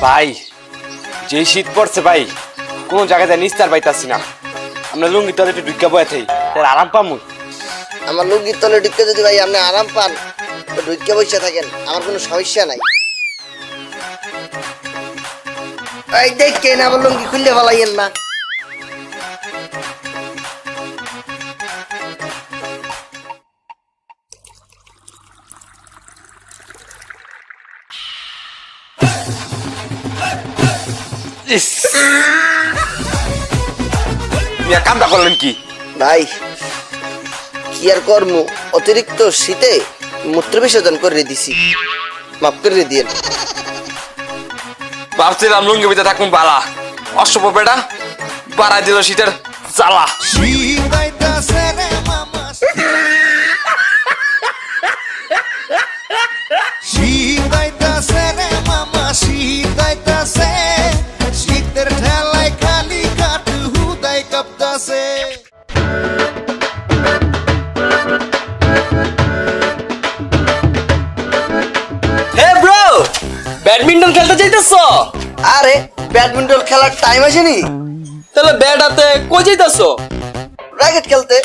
ভাই যে শীত পড়ছে ভাই, কোন জায়গায় নিস্তার পাইতাছি না। আমরা লুঙ্গি তলে একটু ঢুকা বয়ে থাই, তার আরাম পামু। আমার লুঙ্গির তলে ঢুকে যদি ভাই আপনি আরাম পান তো ঢুকে বসে থাকেন, আমার কোনো সমস্যা নাই। এই দেখেন আমার লুঙ্গি খুললে ফেলাইয়েন না। কামটা করলেন কি ভাই কি আর কর্ম, অতিরিক্ত শীতে মূত্র বিসর্জন করে দিছি, মাফ করে দিয়ে। ভাবছিলাম লুঙ্গি ভিতরে থাকুন বালা, অসভ্য বেটা বাড়াই দিল শীতের জ্বালা। শীতের ঠেলায় খালি কাঠ হুদাই কাঁপতাছে। হে ব্রো, ব্যাডমিন্টন খেলতে চাইতেছো? আরে ব্যাডমিন্টন খেলার টাইম আসেনি, তাহলে ব্যাট হাতে কই যাইতেছো? র্যাকেট খেলতে।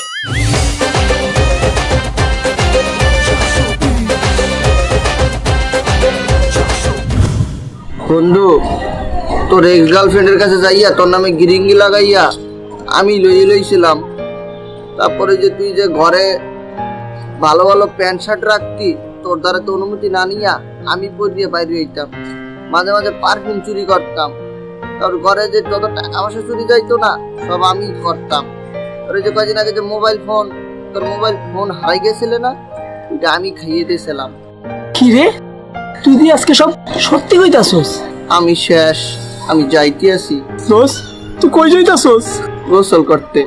বন্ধু তোর এক্স গার্লফ্রেন্ডের কাছে যাইয়া তোর নামে গিরিঙ্গি লাগাইয়া আমি লইছিলাম, তারপরে যে তুই যে ঘরে ভালো ভালো প্যান্ট শার্ট রাখতি, তোর দ্বারা তো অনুমতি না নিয়া আমি পরিয়ে বাইরে হইতাম, মাঝে মাঝে পারফিউম চুরি করতাম, তোর ঘরে যে যত টাকা পয়সা চুরি যাইতো না সব আমি করতাম। তোর যে কদিন আগে যে মোবাইল ফোন, তোর মোবাইল ফোন হারাই গেছিলে না, ওইটা আমি খাইয়ে দিয়েছিলাম। কি রে, তুই দি আজকে সব সত্যি কইতাছস? আমি শেষ, আমি যাইতে আছি। দোস্ত তুই কই যাইতাছস? গোসল করতে।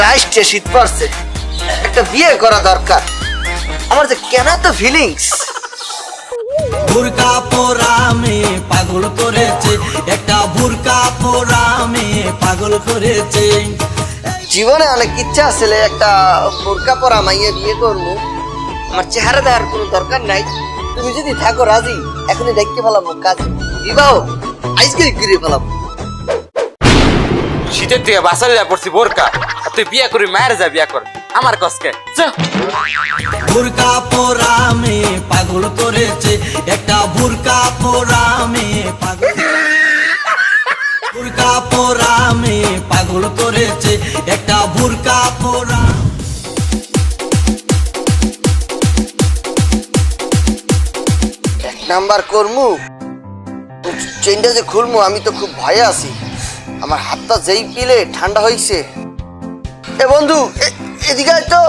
রাষ্ট্রে শীত পড়ছে, একটা বিয়ে করা দরকার। আমার যে কেন তো ফিলিংস। বুরকা পোরামে পাগল করেছে, একটা বুরকা পোরামে পাগল করেছে। জীবনে অনেক ইচ্ছা আছে একটা বোরকা পরা মাইয়া বিয়ে করবো, আমার চেহারা দেওয়ার কোনো দরকার নাই। তুমি যদি থাকো রাজি, এখনই দেখতে পেলাম কাজ বিবাহ আজকে ঘুরে পেলাম। শীতের থেকে বাসালিয়া পড়ছি বোরকা, আর তুই বিয়া করে মায়ের যা বিয়া কর, আমার কসকে। বুরকা পোরামে পাগল করেছে, একটা বুরকা পোরামে পাগল, বুরকা পোরামে পাগল করেছে, একটা বুরকা পোরা। এক নাম্বার করমু, চেনটা যে খুলমু আমি তো খুব ভয়ে আছি। আমার হাতটা যেই পিলে ঠান্ডা হয়েছে। এ বন্ধু এদিকে আয় তো।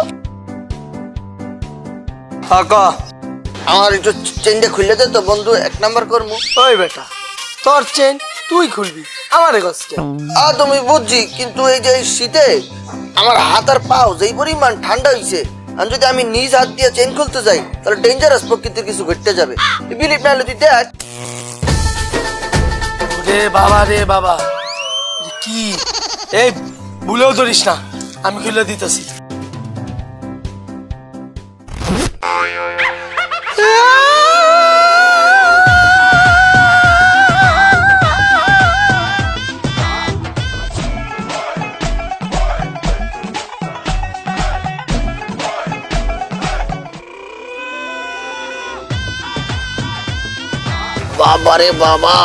আমার একটু চেনটা খুলে দে তো বন্ধু, এক নাম্বার করমু। ওই বেটা, তোর চেন তুই খুলবি, আমারে কষ্ট। তুমি বুঝছি, কিন্তু এই যে শীতে আমার হাত আর পাও যেই পরিমাণ ঠান্ডা হয়েছে, আর যদি আমি নিজ হাত দিয়ে চেন খুলতে যাই তাহলে ডেঞ্জারাস প্রকৃতির কিছু ঘটতে যাবে। বিলিভ না হলে তুই দেখ। রে বাবা রে বাবা, কি এই ভুলেও ধরিস না, আমি খুলে দিতেছি। বাবারে বাবা,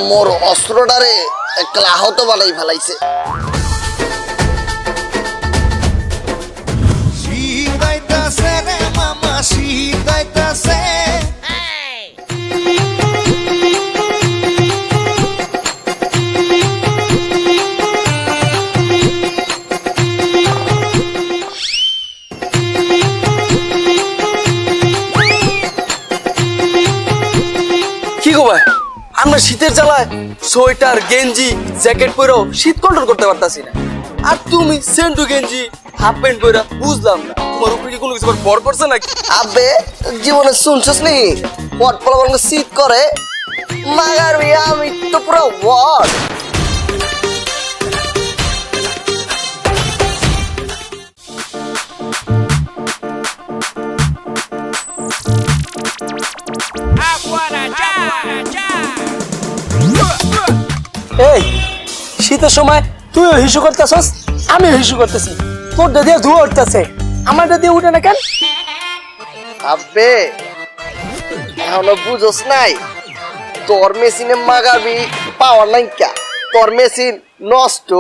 মোর অস্ত্রটারে একটা আহত বানাই ফেলাইছে। শীত আইতাছে রে মামা, শীত আইতাছে। কি গো ভাই, আমরা শীতের জ্বালায় সোয়েটার গেঞ্জি জ্যাকেট পরেও শীত কন্ট্রোল করতে পারতাছি না, আর তুমি সেন্টু গেঞ্জি হাফ প্যান্ট পরে, বুঝলাম না তোমার উপরে কি কোনো কিছু ভর করছে নাকি? আবে জীবনে শুনছস নি পট পলা শীত করে, মাগার আমি তো পুরো ওয়ার্ড এই শীতের সময় তুইও হিসু করতেছস, আমিও হিসু করতেছি, তোরটা দিয়ে ধুয়ে উঠতেছে, আমারটা দিয়ে উঠে না কেন? আব্বে এখনো বুঝোস নাই, তোর মেশিনে মাগাবি পাওয়ার নাই কা, তোর মেশিন নষ্ট।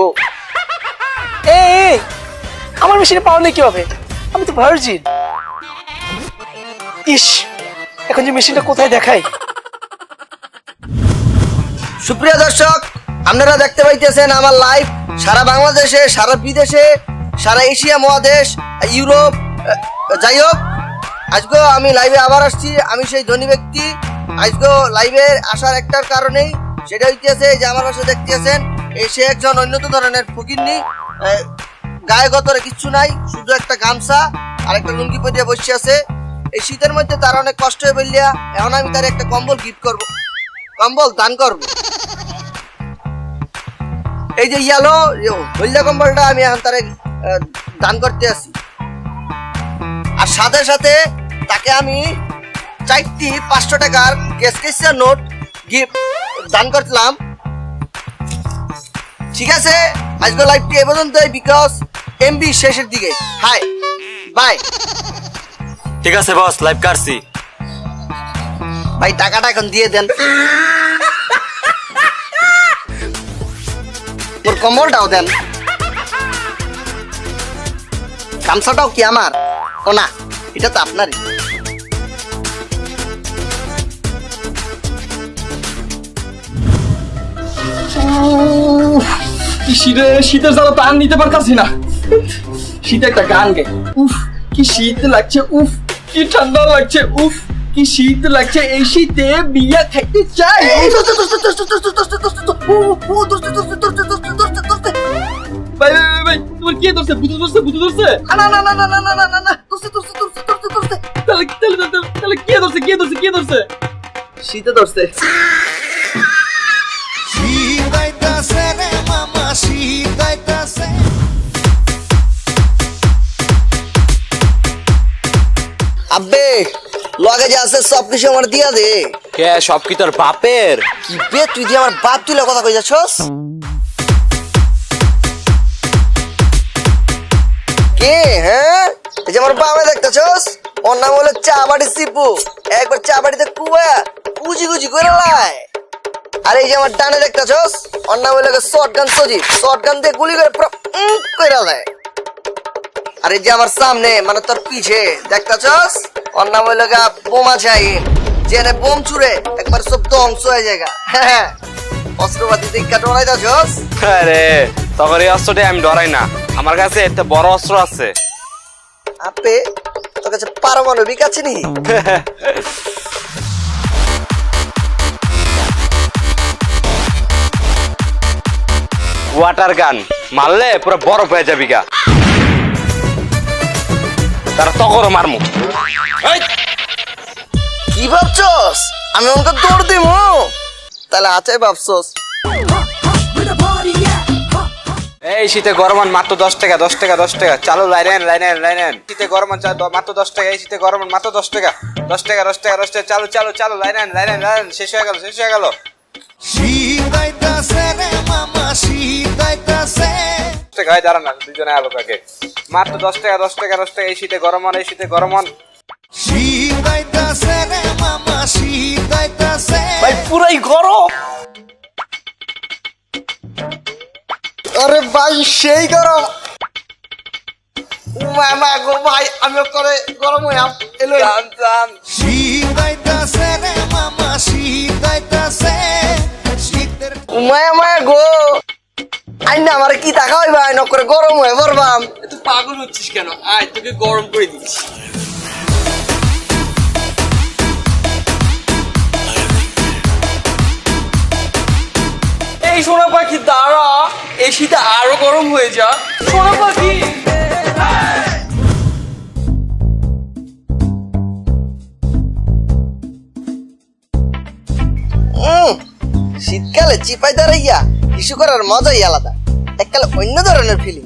এই আমার মেশিনে পাওয়া নেই কি হবে? আমি তো ভার্জিন। ইস, এখন যে মেশিনটা কোথায় দেখাই? সুপ্রিয় দর্শক, আপনারা দেখতে পাইতেছেন আমার লাইভ সারা বাংলাদেশে, সারা বিদেশে, সারা এশিয়া মহাদেশ, ইউরোপ, যাই হোক আজকে আমি লাইভে আবার আসছি। আমি সেই ধনী ব্যক্তি। আজকে লাইভে আসার একটার কারণেই, সেটা হইতেছে যে আমার পাশে দেখতেছেন সে একজন উন্নত ধরনের ফকিন্নি, গায়ে গতরে কিচ্ছু নাই, শুধু একটা গামছা আর একটা লুঙ্গি পরিয়ে বসে আছে। এই শীতের মধ্যে তার অনেক কষ্ট হয়ে বললিয়া, এখন আমি তার একটা কম্বল গিফট করব, কম্বল দান করব। এই যে ইয়ালো হলদা কম্বলটা আমি এখন তারে দান করতে আসি। আর সাথে সাথে তাকে আমি 4টি 500 টাকার ক্যাশ নোট গিফট দান করলাম। ঠিক আছে, আজকে লাইভটি এ পর্যন্তই, বিকজ এমবি শেষের দিকে। High by. ঠিক আছে বস, লাইভ কাটছি। ভাই টাকাটা এখন দিয়ে দেন, ওর কম্বলটাও দেন, গামছাটাও কি আমার? ও না, এটা তো আপনারই। শীতের জ্বালা তো আর নিতে পারতাছি না। শীতে একটা গান গে, উফ কি শীত লাগছে, উফ কি ঠান্ডা লাগছে, উফ কি শীত লাগছে, এই শীতে বিয়া খাইতে চাই। ভাই ভাই ভাই, তোমার কি ধরছে? ভূত ধরছে, ভূত ধরছে? না না না না না না না না না, ধরছে ধরছে ধরছে ধরছে ধরছে। তাহলে কি ধরছে, কি ধরছে, কি ধরছে? শীতে ধরছে। আব্বে লগে যে আছে সব কিছু আমার দিয়া দে। কে সব কি তোর বাপের? কি বে, তুই দিয়ে আমার বাপ তুলে কথা কই যাচ্ছস? কে? হ্যাঁ, এই যে আমার বাবা দেখতেছস, ওর নাম হলো চা বাড়ি সিপু। একবার চা বাড়িতে কুয়া কুজি কুজি করে লাই। আর এই যে আমার ডানে দেখতেছস, ওর নাম হলো শর্টগান সজি, শর্টগান দিয়ে গুলি করে পুরো কইরা দেয়। আর এই যে আমার সামনে মানে তোর পিছে দেখতেছস, ওর নাম হলো বোমা চাইন, জেনে বোম ছুড়ে একবার সব ধ্বংস হয়ে যায়। হ্যাঁ, অস্ত্রপাতি দিকটা ডরাই যাচ্ছস? আরে তখন এই অস্ত্রটা আমি ডরাই না, আমার কাছে একটা বড় অস্ত্র আছে। আপে তোর কাছে পারমাণবিক আছে নি? ওয়াটার গান মারলে পুরো বরফ হয়ে যাবি গা, তারা তখনও মারমু। কি ভাবছস আমি ওকে দৌড় দিমু? তাহলে আছে ভাবছস? এই শীতে গরমান মাত্র 10 টাকা, 10 টাকা, 10 টাকা। চালু লাইনেন লাইনেন লাইনেন। শীতে গরমান মাত্র 10 টাকা, এই শীতে গরমান মাত্র 10 টাকা, 10 টাকা, 10 টাকা, 10 টাকা। চালু চালু চালু লাইনেন লাইনেন লাইনেন। শেষ হয়ে গেল, শেষ হয়ে গেল। দাঁড়ান না, দুজনে আলো কাকে। মাত্র 10 টাকা, 10 টাকা, 10 টাকা। এই শীতে গরমান, এই শীতে গরমান। ভাই পুরাই গরম। আরে ভাই সেই গরম, মামা গো ভাই, আমি করে গরম হয়ে এলো। টান টান। মায়া মায়া গো, আই না আমার কি টাকা হইবা আই করে গরম হয়ে পড়বাম। তুই পাগল হচ্ছিস কেন? আয় তোকে গরম করে দিচ্ছি। এই সোনা পাখি দাঁড়া, এই শীতে আরো গরম হয়ে যা। সোনা পাখি শীতকালে চিপাই দাঁড়াইয়া ইস্যু করার মজাই আলাদা, এককালে অন্য ধরনের ফিলিং।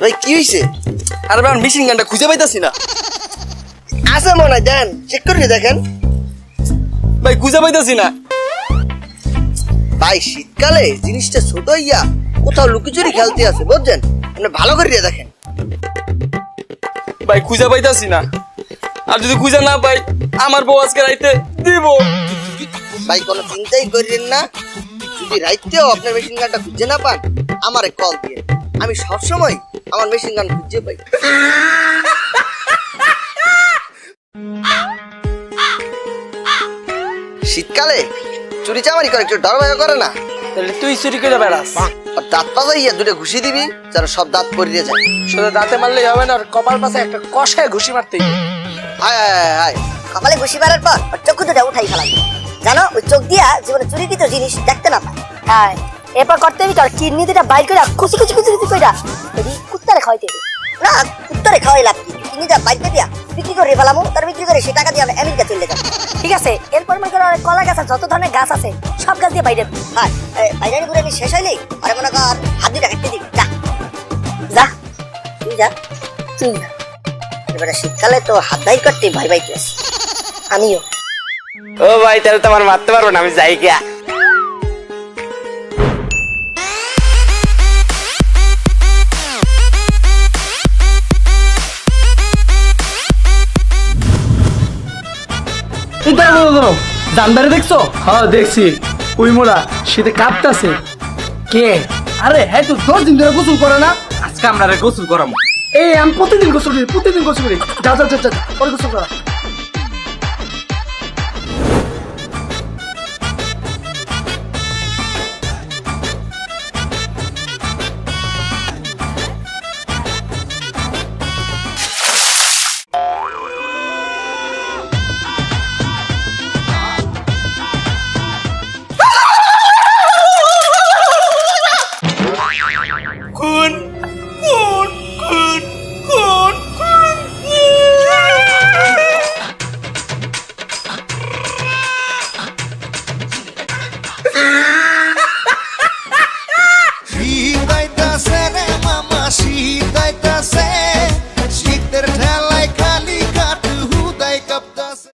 ভাই কি হইছে? আরে ভাই মেশিন গানটা খুঁজে পাইতাছি না। আছে মনে হয়, দেন চেক করে দেখেন। ভাই খুঁজে পাইতাছি না। ভাই শীতকালে জিনিসটা ছোট ইয়া কোথাও লুকিচুরি খেলতে আছে বুঝছেন, আপনি ভালো করে দেখেন। ভাই খুঁজে পাইতাছি না। আর যদি খুঁজে না পাই আমার বউ আজকে রাইতে দিব। ভাই কোনো চিন্তাই করেন না, যদি রাইতেও আপনার মেশিন গানটা খুঁজে না পান আমারে কল দিয়ে, আমি সবসময় আমার মেশিন গান খুঁজে পাই। শীতকালে চুরি চামারি করে একটু ডর ভয় করে না, তাহলে তুই চুরি করে বেড়াস। আর দাঁত পাজাইয়া দুটো ঘুষি দিবি যেন সব দাঁত পড়িয়ে যায়। শুধু দাঁতে মারলেই হবে না, আর কপাল পাশে একটা কষায় ঘুষি মারতেই হবে। হায় হায় হায় হায়, কপালে ঘুষি মারার পর ওর চক্ষু দুটা উঠাই ফেলা জানো, ওই চোখ দিয়া জীবনে চুরিকৃত জিনিস দেখতে না পায়। হ্যাঁ, এরপর করতে হবি তোর কিডনি দুটা বাইর করে খুশি খুশি খুশি খুশি কইরা যদি কুত্তারে খাওয়াইতে দিবি। না, কুত্তারে খাওয়াই লাভ কি, কিডনিটা বাইর করে দিয়া বিক্রি করে ফেলামো, তার বিক্রি করে সে টাকা দিয়ে আমি আমেরিকা চলে যাবো। ঠিক আছে, এরপর মনে করো কলা গাছ আর যত ধরনের গাছ আছে সব গাছ দিয়ে বাইরে। হ্যাঁ, বাইরে ঘুরে আমি শেষ হইলেই আরে মনে কর হাত দুটা কাটতে দিবি। যা যা তুই যা তুই যা। এবারে শীতকালে তো হাত বাইর করতে ভাই ভাই তুই আমিও। ও ভাই তাহলে তো আমার মারতে পারবো না, আমি যাই গিয়া। জানদারে দেখছো? হ্যাঁ দেখছি, ওই মোড়া শীতে কাঁপতাছে। কে? আরে হ্যাঁ, তো 10 দিন ধরে গোসল করে না। আজকে আমরা গোসল করাবো। এই আমি প্রতিদিন গোসল করি, প্রতিদিন গোসল করি। যা যা যা যা, পরে গোসল করা।